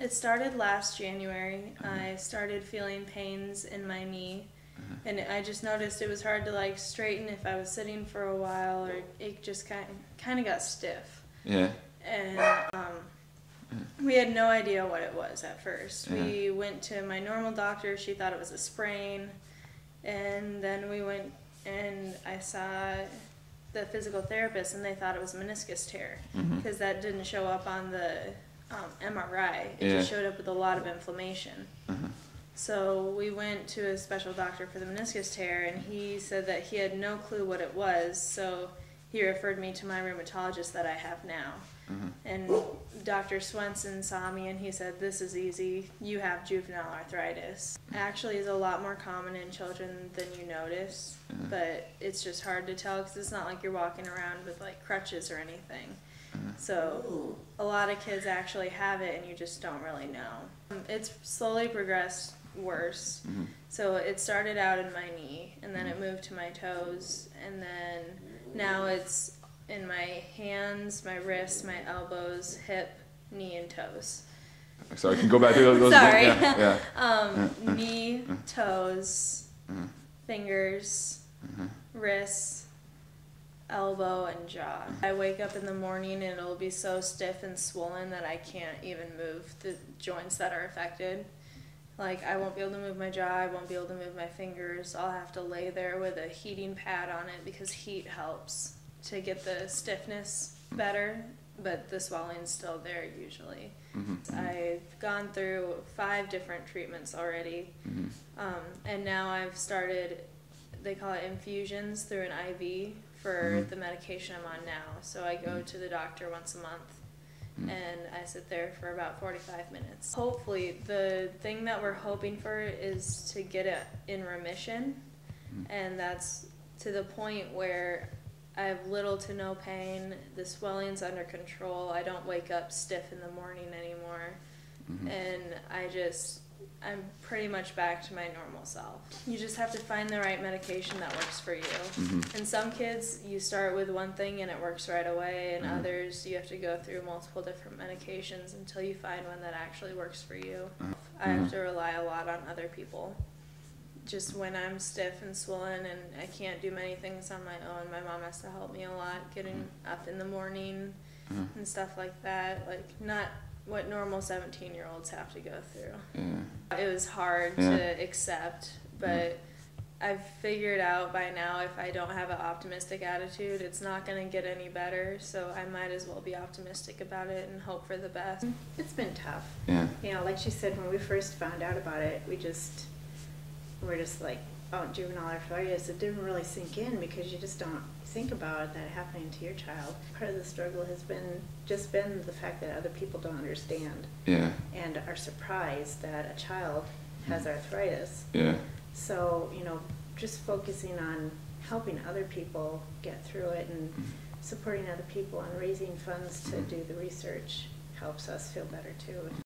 It started last January. I started feeling pains in my knee, and I just noticed it was hard to like straighten if I was sitting for a while, or it just kind of got stiff. Yeah. And we had no idea what it was at first. We went to my normal doctor. She thought it was a sprain, and then we went and I saw the physical therapist, and they thought it was a meniscus tear because that didn't show up on the MRI. It just showed up with a lot of inflammation. So we went to a special doctor for the meniscus tear, and he said that he had no clue what it was, so he referred me to my rheumatologist that I have now. And Dr. Swenson saw me and he said, "This is easy, you have juvenile arthritis." It actually is a lot more common in children than you notice, but it's just hard to tell because it's not like you're walking around with like crutches or anything. So a lot of kids actually have it and you just don't really know. It's slowly progressed worse. So it started out in my knee, and then it moved to my toes, and then now it's in my hands, my wrists, my elbows, hip, knee, and toes. So I can go back to those. Sorry. Yeah. Knee, toes, fingers, wrists, elbow, and jaw. I wake up in the morning and it'll be so stiff and swollen that I can't even move the joints that are affected. Like, I won't be able to move my jaw, I won't be able to move my fingers. I'll have to lay there with a heating pad on it because heat helps to get the stiffness better, but the swelling's still there usually. I've gone through 5 different treatments already, and now I've started, they call it infusions through an IV for the medication I'm on now. So I go to the doctor once a month, and I sit there for about 45 minutes. Hopefully, the thing that we're hoping for is to get it in remission, and that's to the point where I have little to no pain, the swelling's under control, I don't wake up stiff in the morning anymore, and I'm pretty much back to my normal self. You just have to find the right medication that works for you. And some kids, you start with one thing and it works right away, and others you have to go through multiple different medications until you find one that actually works for you. I have to rely a lot on other people. Just when I'm stiff and swollen and I can't do many things on my own, my mom has to help me a lot, getting up in the morning and stuff like that. Like, not what normal 17-year-olds have to go through. It was hard to accept, but I've figured out by now if I don't have an optimistic attitude, it's not going to get any better, so I might as well be optimistic about it and hope for the best. It's been tough. Yeah. You know, like she said, when we first found out about it, we're just like, oh, juvenile arthritis. It didn't really sink in because you just don't think about that happening to your child. Part of the struggle has been the fact that other people don't understand and are surprised that a child has arthritis. So, you know, just focusing on helping other people get through it and supporting other people and raising funds to do the research helps us feel better too.